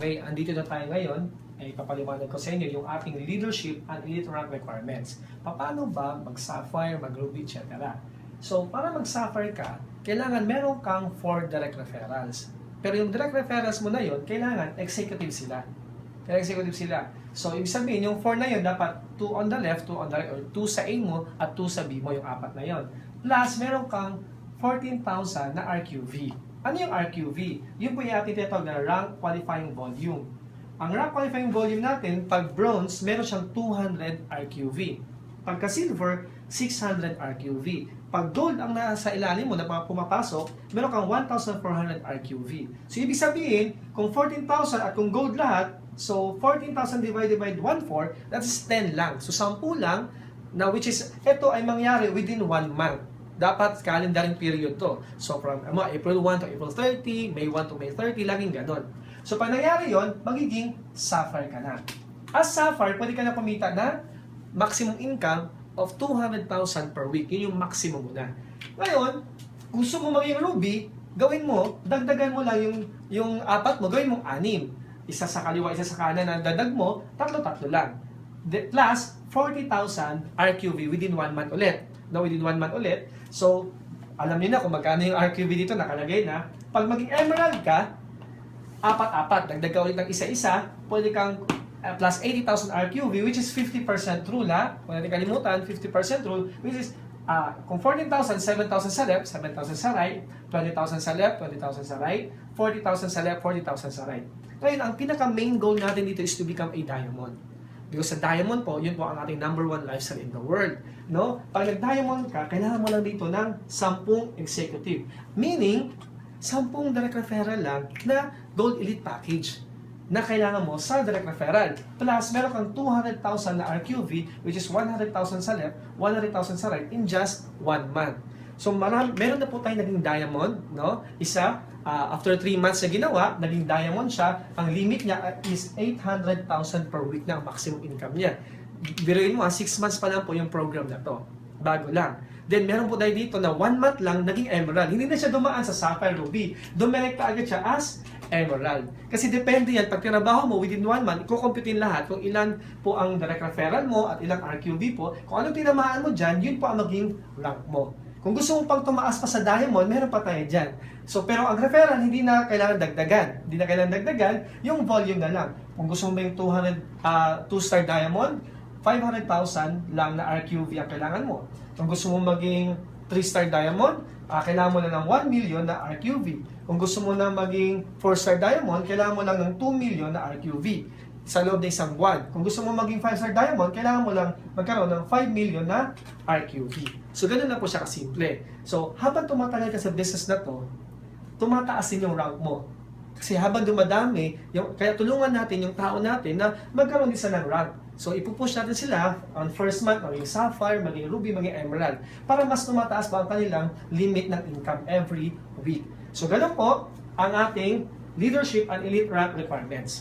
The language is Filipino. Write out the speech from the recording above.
Okay, andito na tayo ngayon. Ay papaliwanag ko sa inyo yung ating leadership and elite rank requirements. Paano ba mag-Sapphire, mag-Ruby, etc. So, para mag-Sapphire ka, kailangan meron kang 4 direct referrals. Pero yung direct referrals mo na yon, kailangan executive sila. Kaya executive sila. So, ibig sabihin, yung 4 na yun, dapat 2 on the left, 2 on the right, or 2 sa A mo, at 2 sa B mo, yung 4 na yon. Plus, meron kang 14,000 na RQV. Ano yung RQV? Yun po yung ating tinatawag na rank qualifying volume. Ang rank qualifying volume natin, pag bronze, meron siyang 200 RQV. Pagka silver, 600 RQV. Pag gold ang nasa ilalim mo na pumapasok, meron kang 1,400 RQV. So, ibig sabihin, kung 14,000 at kung gold lahat, so 14,000 divided by 1/4, that's 10 lang. So, 10 lang, na which is, ito ay mangyari within 1 month. Dapat calendaring period to. So, from April 1 to April 30, May 1 to May 30, laging ganon. So, pag nangyari yon, magiging Sapphire ka na. As Sapphire, pwede ka na kumita na maximum income of 200,000 per week. Yun yung maximum mo na. Ngayon, gusto mo maging Ruby, gawin mo, dagdagan mo lang yung 4 mo, gawin mo 6. Isa sa kaliwa, isa sa kanan, ang dadag mo, 3 lang. Plus, 40,000 RQV within 1 month ulit. Now, within 1 month ulit, so, alam niyo na kung magkano yung RQV dito, nakalagay na. Pag maging Emerald ka, 4, dagdag ka ulit ng isa-isa, pwede kang plus 80,000 RQV, which is 50% rule, ha? Kung natin kalimutan, 50% rule, which is, kung 14,000, 7,000 sa left, 7,000 sa right, 20,000 sa left, 20,000 sa right, 40,000 sa left, 40,000 sa right. Ngayon, ang pinaka-main goal natin dito is to become a diamond. Because sa diamond po, yun po ang ating #1 lifestyle in the world. No? Pag nag-diamond ka, kailangan mo lang dito ng 10 executive. Meaning, 10 direct referral lang na gold elite package na kailangan mo sa direct referral. Plus, meron kang 200,000 na RQV, which is 100,000 sa left, 100,000 sa right in just 1 month. So, meron na po tayong naging diamond, no? Isa, after 3 months na ginawa, naging diamond siya. Ang limit niya is 800,000 per week na ang maximum income niya. Biruin mo, 6 months pa lang po yung program na to. Bago lang. Then, meron po tayo dito na 1 month lang naging Emerald. Hindi na siya dumaan sa Sapphire, Ruby. Dumirekta agad siya as Emerald. Kasi depende yan. Pag tinabaho mo within 1 month, kukumputin lahat kung ilan po ang direct referral mo at ilang RQV po. Kung anong tinamaan mo dyan, yun po ang maging rank mo. Kung gusto mo pang tumaas pa sa diamond, meron pa tayo dyan. So, pero ang referral, hindi na kailangan dagdagan. Hindi na kailangan dagdagan, yung volume na lang. Kung gusto mo ba yung 2-star diamond, 500,000 lang na RQV ang kailangan mo. Kung gusto mo maging 3-star diamond, kailangan mo na ng 1 million na RQV. Kung gusto mo na maging 4-star diamond, kailangan mo lang ng 2 million na RQV sa loob ng isang buwan. Kung gusto mo maging 5-star diamond, kailangan mo lang magkaroon ng 5 million na RQV. So, ganun na po siya kasimple. So, habang tumatagal ka sa business na to, tumataas din yung rank mo. Kasi habang dumadami, kaya tulungan natin yung tao natin na magkaroon din sila ng rank. So, ipupush natin sila on first month, maging Sapphire, maging Ruby, maging Emerald, para mas tumataas pa ang kanilang limit ng income every week. So, ganun po ang ating leadership and elite rank requirements.